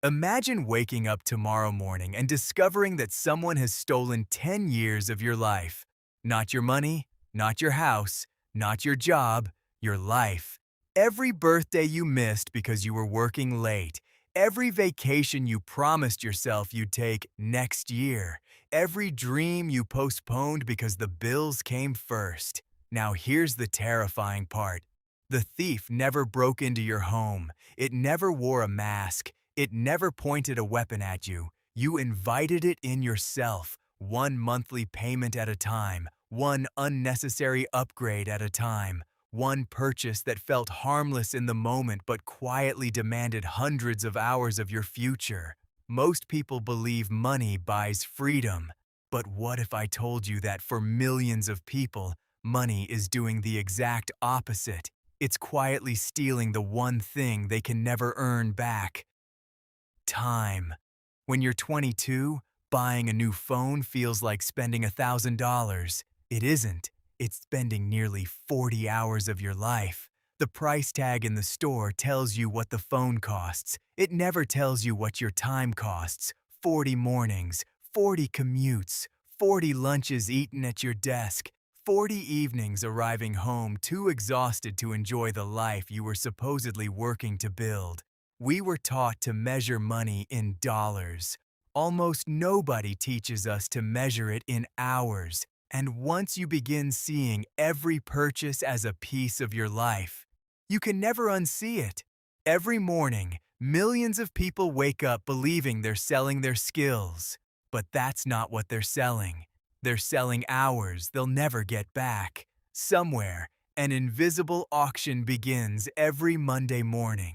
Imagine waking up tomorrow morning and discovering that someone has stolen 10 years of your life. Not your money, not your house, not your job, your life. Every birthday you missed because you were working late. Every vacation you promised yourself you'd take next year. Every dream you postponed because the bills came first. Now here's the terrifying part. The thief never broke into your home. It never wore a mask. It never pointed a weapon at you. You invited it in yourself, one monthly payment at a time, one unnecessary upgrade at a time, one purchase that felt harmless in the moment but quietly demanded hundreds of hours of your future. Most people believe money buys freedom. But what if I told you that for millions of people, money is doing the exact opposite? It's quietly stealing the one thing they can never earn back: time. When you're 22, buying a new phone feels like spending $1,000. It isn't. It's spending nearly 40 hours of your life. The price tag in the store tells you what the phone costs. It never tells you what your time costs. 40 mornings, 40 commutes, 40 lunches eaten at your desk, 40 evenings arriving home too exhausted to enjoy the life you were supposedly working to build. We were taught to measure money in dollars. Almost nobody teaches us to measure it in hours. And once you begin seeing every purchase as a piece of your life, you can never unsee it. Every morning, millions of people wake up believing they're selling their skills. But that's not what they're selling. They're selling hours they'll never get back. Somewhere, an invisible auction begins every Monday morning.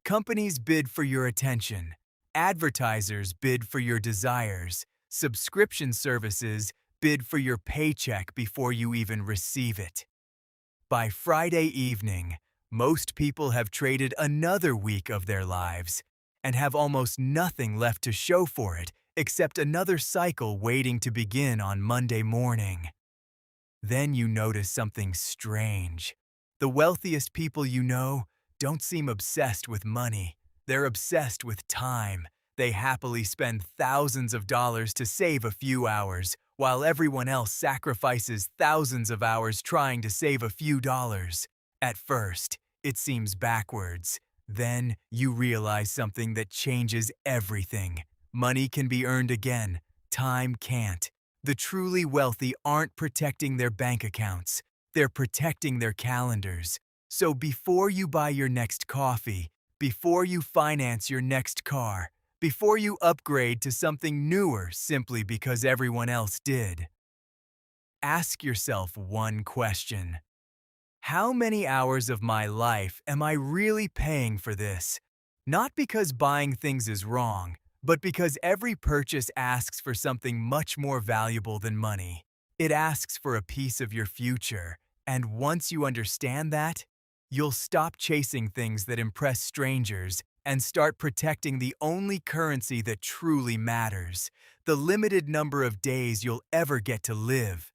Companies bid for your attention. Advertisers bid for your desires. Subscription services bid for your paycheck before you even receive it. By Friday evening, most people have traded another week of their lives and have almost nothing left to show for it except another cycle waiting to begin on Monday morning. Then you notice something strange. The wealthiest people you know don't seem obsessed with money. They're obsessed with time. They happily spend thousands of dollars to save a few hours, while everyone else sacrifices thousands of hours trying to save a few dollars. At first, it seems backwards. Then you realize something that changes everything. Money can be earned again. Time can't. The truly wealthy aren't protecting their bank accounts. They're protecting their calendars. So before you buy your next coffee, before you finance your next car, before you upgrade to something newer simply because everyone else did, ask yourself one question. How many hours of my life am I really paying for this? Not because buying things is wrong, but because every purchase asks for something much more valuable than money. It asks for a piece of your future, and once you understand that, you'll stop chasing things that impress strangers and start protecting the only currency that truly matters, the limited number of days you'll ever get to live.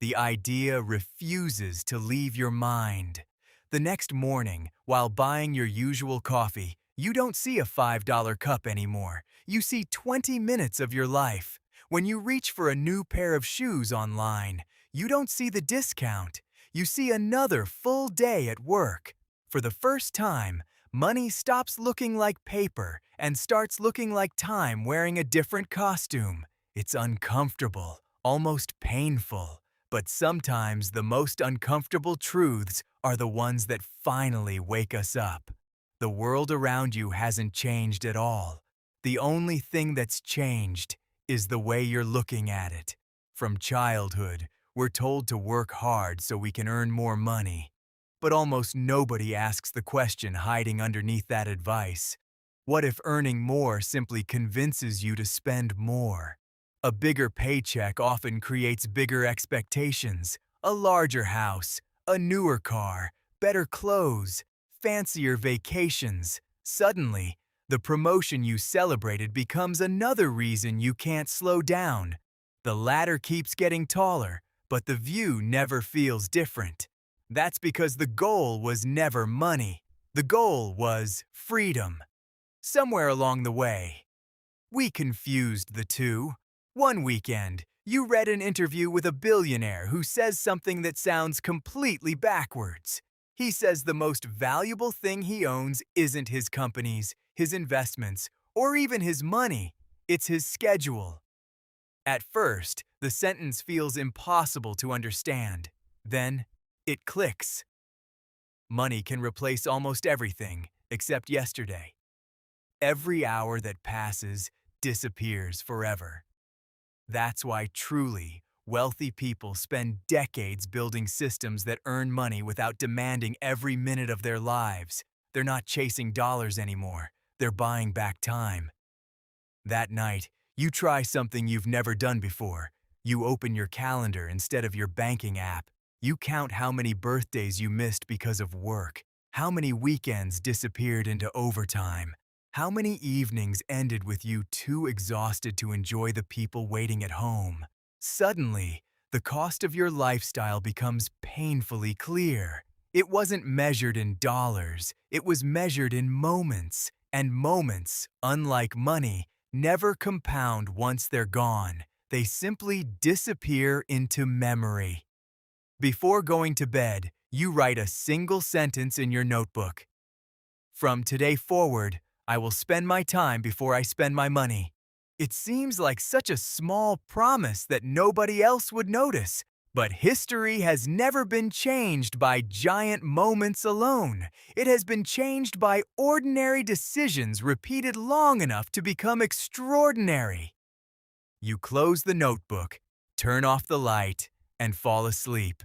The idea refuses to leave your mind. The next morning, while buying your usual coffee, you don't see a $5 cup anymore. You see 20 minutes of your life. When you reach for a new pair of shoes online, you don't see the discount. You see another full day at work. For the first time, money stops looking like paper and starts looking like time wearing a different costume. It's uncomfortable, almost painful. But sometimes the most uncomfortable truths are the ones that finally wake us up. The world around you hasn't changed at all. The only thing that's changed is the way you're looking at it. From childhood, we're told to work hard so we can earn more money. But almost nobody asks the question hiding underneath that advice. What if earning more simply convinces you to spend more? A bigger paycheck often creates bigger expectations. A larger house, a newer car, better clothes, fancier vacations. Suddenly, the promotion you celebrated becomes another reason you can't slow down. The ladder keeps getting taller, but the view never feels different. That's because the goal was never money. The goal was freedom. Somewhere along the way, we confused the two. One weekend, you read an interview with a billionaire who says something that sounds completely backwards. He says the most valuable thing he owns isn't his companies, his investments, or even his money. It's his schedule. At first, the sentence feels impossible to understand. Then, it clicks. Money can replace almost everything except yesterday. Every hour that passes disappears forever. That's why truly wealthy people spend decades building systems that earn money without demanding every minute of their lives. They're not chasing dollars anymore. They're buying back time. That night, you try something you've never done before. You open your calendar instead of your banking app. You count how many birthdays you missed because of work, how many weekends disappeared into overtime, how many evenings ended with you too exhausted to enjoy the people waiting at home. Suddenly, the cost of your lifestyle becomes painfully clear. It wasn't measured in dollars, it was measured in moments. And moments, unlike money, never compound once they're gone. They simply disappear into memory. Before going to bed, you write a single sentence in your notebook. From today forward, I will spend my time before I spend my money. It seems like such a small promise that nobody else would notice. But history has never been changed by giant moments alone. It has been changed by ordinary decisions repeated long enough to become extraordinary. You close the notebook, turn off the light, and fall asleep.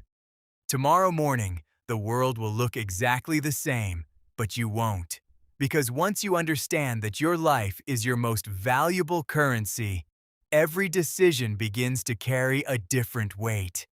Tomorrow morning, the world will look exactly the same, but you won't. Because once you understand that your life is your most valuable currency, every decision begins to carry a different weight.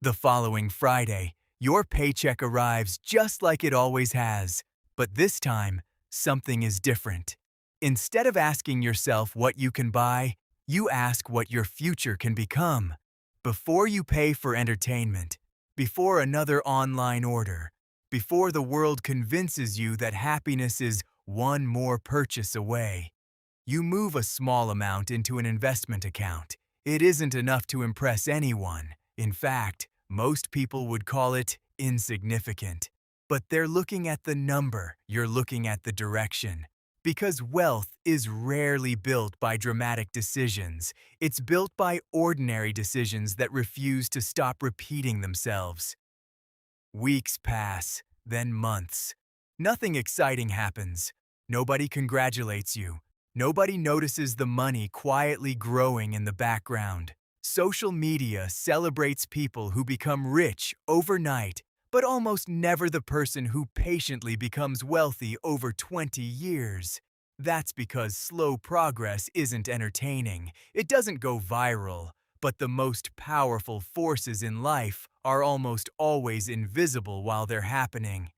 The following Friday, your paycheck arrives just like it always has. But this time, something is different. Instead of asking yourself what you can buy, you ask what your future can become. Before you pay for entertainment, before another online order, before the world convinces you that happiness is one more purchase away, you move a small amount into an investment account. It isn't enough to impress anyone. In fact, most people would call it insignificant. But they're looking at the number, you're looking at the direction. Because wealth is rarely built by dramatic decisions. It's built by ordinary decisions that refuse to stop repeating themselves. Weeks pass, then months. Nothing exciting happens. Nobody congratulates you. Nobody notices the money quietly growing in the background. Social media celebrates people who become rich overnight, but almost never the person who patiently becomes wealthy over 20 years. That's because slow progress isn't entertaining. It doesn't go viral. But the most powerful forces in life are almost always invisible while they're happening.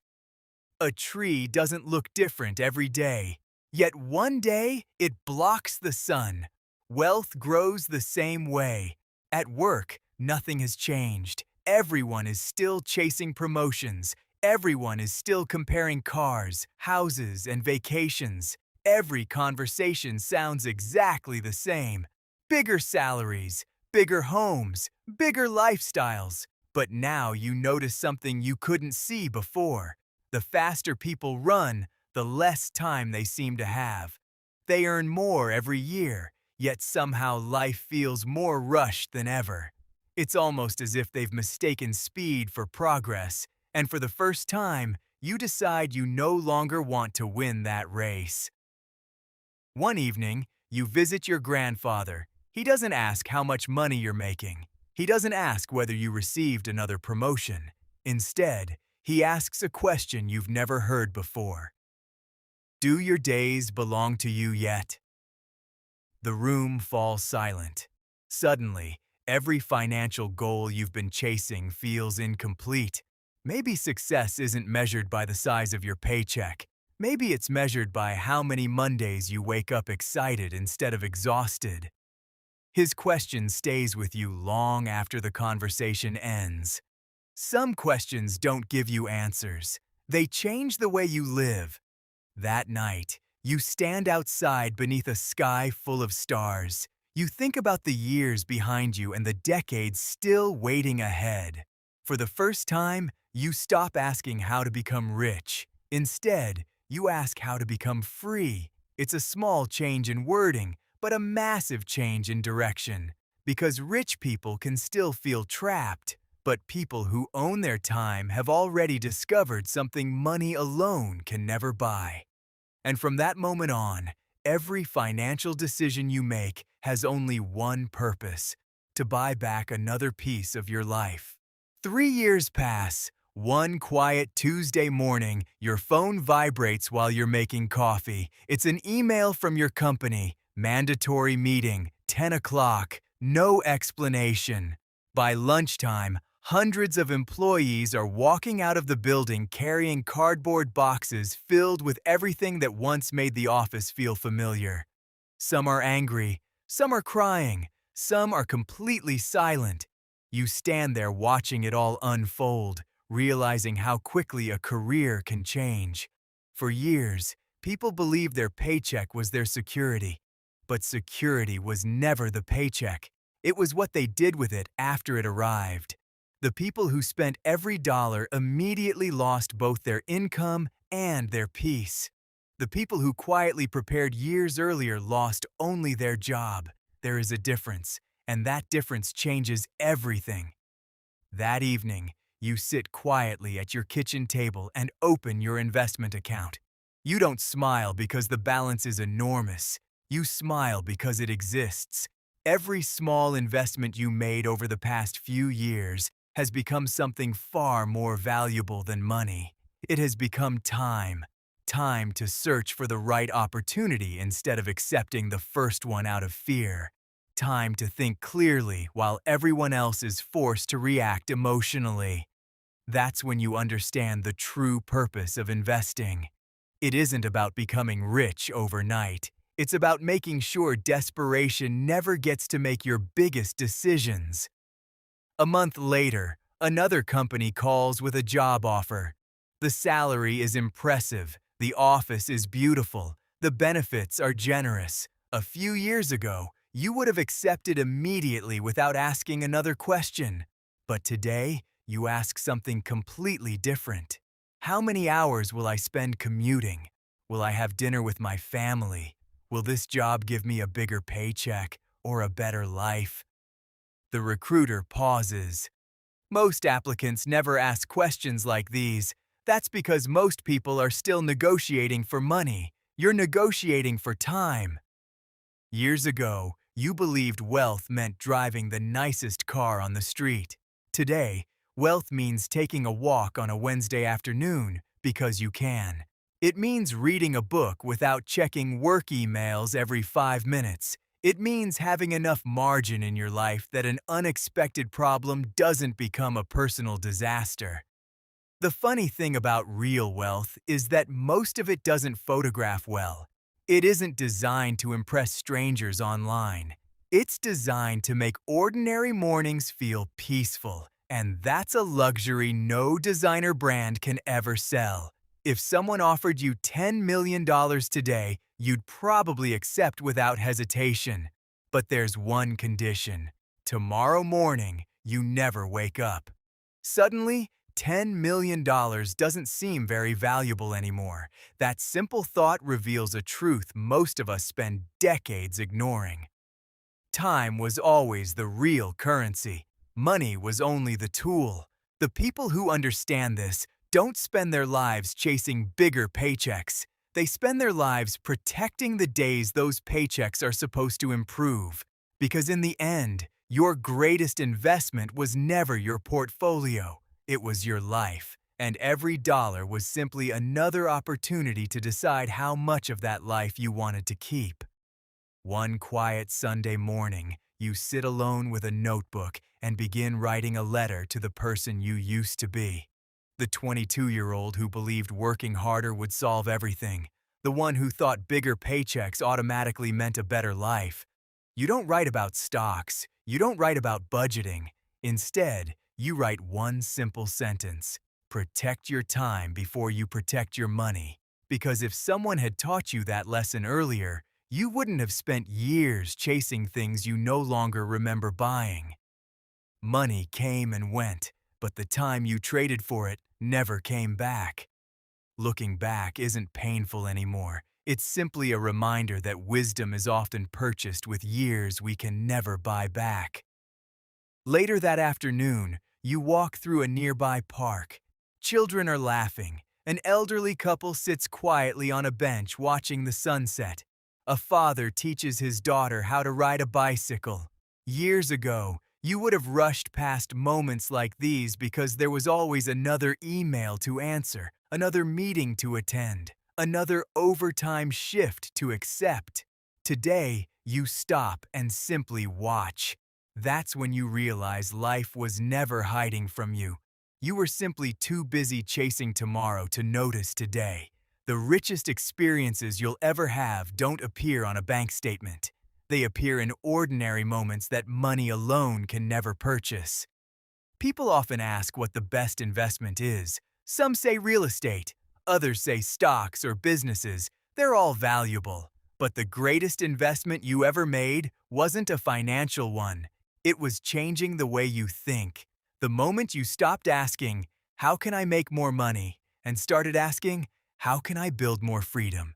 A tree doesn't look different every day, yet one day it blocks the sun. Wealth grows the same way. At work, nothing has changed. Everyone is still chasing promotions. Everyone is still comparing cars, houses, and vacations. Every conversation sounds exactly the same. Bigger salaries, bigger homes, bigger lifestyles. But now you notice something you couldn't see before. The faster people run, the less time they seem to have. They earn more every year, yet somehow life feels more rushed than ever. It's almost as if they've mistaken speed for progress, and for the first time, you decide you no longer want to win that race. One evening, you visit your grandfather. He doesn't ask how much money you're making. He doesn't ask whether you received another promotion. Instead, he asks a question you've never heard before. Do your days belong to you yet? The room falls silent. Suddenly, every financial goal you've been chasing feels incomplete. Maybe success isn't measured by the size of your paycheck. Maybe it's measured by how many Mondays you wake up excited instead of exhausted. His question stays with you long after the conversation ends. Some questions don't give you answers. They change the way you live. That night, You stand outside beneath a sky full of stars. You think about the years behind you and the decades still waiting ahead. For the first time, you stop asking how to become rich. Instead, you ask how to become free. It's a small change in wording, but a massive change in direction. Because rich people can still feel trapped, but people who own their time have already discovered something money alone can never buy. And from that moment on, every financial decision you make has only one purpose: to buy back another piece of your life. 3 years pass. One quiet Tuesday morning, your phone vibrates while you're making coffee. It's an email from your company. Mandatory meeting, 10 o'clock, no explanation. By lunchtime, hundreds of employees are walking out of the building carrying cardboard boxes filled with everything that once made the office feel familiar. Some are angry, some are crying, some are completely silent. You stand there watching it all unfold, realizing how quickly a career can change. For years, people believed their paycheck was their security. But security was never the paycheck. It was what they did with it after it arrived. The people who spent every dollar immediately lost both their income and their peace. The people who quietly prepared years earlier lost only their job. There is a difference, and that difference changes everything. That evening, you sit quietly at your kitchen table and open your investment account. You don't smile because the balance is enormous. You smile because it exists. Every small investment you made over the past few years has become something far more valuable than money. It has become time. Time to search for the right opportunity instead of accepting the first one out of fear. Time to think clearly while everyone else is forced to react emotionally. That's when you understand the true purpose of investing. It isn't about becoming rich overnight. It's about making sure desperation never gets to make your biggest decisions. A month later, another company calls with a job offer. The salary is impressive, the office is beautiful, the benefits are generous. A few years ago, you would have accepted immediately without asking another question. But today, you ask something completely different. How many hours will I spend commuting? Will I have dinner with my family? Will this job give me a bigger paycheck or a better life? The recruiter pauses. Most applicants never ask questions like these. That's because most people are still negotiating for money. You're negotiating for time. Years ago, you believed wealth meant driving the nicest car on the street. Today, wealth means taking a walk on a Wednesday afternoon because you can. It means reading a book without checking work emails every 5 minutes. It means having enough margin in your life that an unexpected problem doesn't become a personal disaster. The funny thing about real wealth is that most of it doesn't photograph well. It isn't designed to impress strangers online. It's designed to make ordinary mornings feel peaceful, and that's a luxury no designer brand can ever sell. If someone offered you $10 million today, you'd probably accept without hesitation. But there's one condition. Tomorrow morning, you never wake up. Suddenly, $10 million doesn't seem very valuable anymore. That simple thought reveals a truth most of us spend decades ignoring. Time was always the real currency. Money was only the tool. The people who understand this don't spend their lives chasing bigger paychecks. They spend their lives protecting the days those paychecks are supposed to improve. Because in the end, your greatest investment was never your portfolio. It was your life, and every dollar was simply another opportunity to decide how much of that life you wanted to keep. One quiet Sunday morning, you sit alone with a notebook and begin writing a letter to the person you used to be. The 22-year-old who believed working harder would solve everything. The one who thought bigger paychecks automatically meant a better life. You don't write about stocks. You don't write about budgeting. Instead, you write one simple sentence: protect your time before you protect your money. Because if someone had taught you that lesson earlier, you wouldn't have spent years chasing things you no longer remember buying. Money came and went, but the time you traded for it never came back. Looking back isn't painful anymore. It's simply a reminder that wisdom is often purchased with years we can never buy back. Later that afternoon, you walk through a nearby park. Children are laughing. An elderly couple sits quietly on a bench watching the sunset. A father teaches his daughter how to ride a bicycle. Years ago, you would have rushed past moments like these because there was always another email to answer, another meeting to attend, another overtime shift to accept. Today, you stop and simply watch. That's when you realize life was never hiding from you. You were simply too busy chasing tomorrow to notice today. The richest experiences you'll ever have don't appear on a bank statement. They appear in ordinary moments that money alone can never purchase. People often ask what the best investment is. Some say real estate. Others say stocks or businesses. They're all valuable. But the greatest investment you ever made wasn't a financial one. It was changing the way you think. The moment you stopped asking, "How can I make more money?" and started asking, "How can I build more freedom?"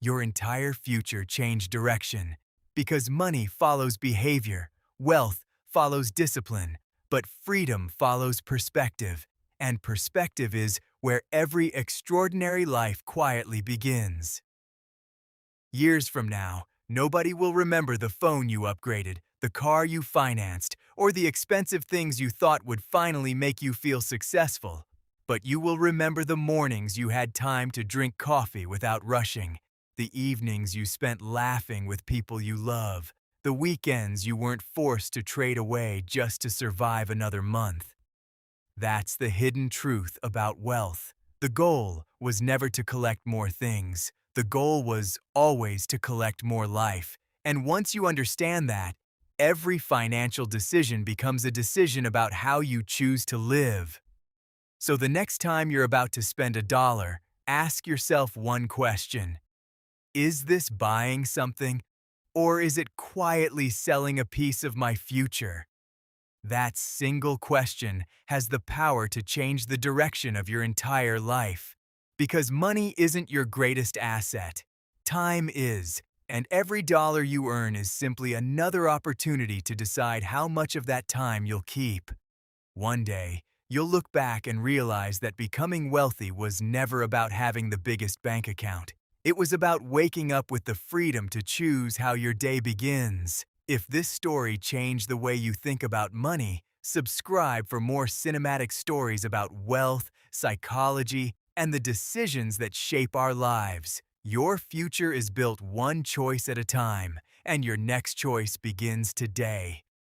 your entire future changed direction. Because money follows behavior, wealth follows discipline, but freedom follows perspective. And perspective is where every extraordinary life quietly begins. Years from now, nobody will remember the phone you upgraded, the car you financed, or the expensive things you thought would finally make you feel successful. But you will remember the mornings you had time to drink coffee without rushing, the evenings you spent laughing with people you love, the weekends you weren't forced to trade away just to survive another month. That's the hidden truth about wealth. The goal was never to collect more things. The goal was always to collect more life. And once you understand that, every financial decision becomes a decision about how you choose to live. So the next time you're about to spend $1, ask yourself one question. Is this buying something, or is it quietly selling a piece of my future? That single question has the power to change the direction of your entire life. Because money isn't your greatest asset. Time is, and every dollar you earn is simply another opportunity to decide how much of that time you'll keep. One day, you'll look back and realize that becoming wealthy was never about having the biggest bank account. It was about waking up with the freedom to choose how your day begins. If this story changed the way you think about money, subscribe for more cinematic stories about wealth, psychology, and the decisions that shape our lives. Your future is built one choice at a time, and your next choice begins today.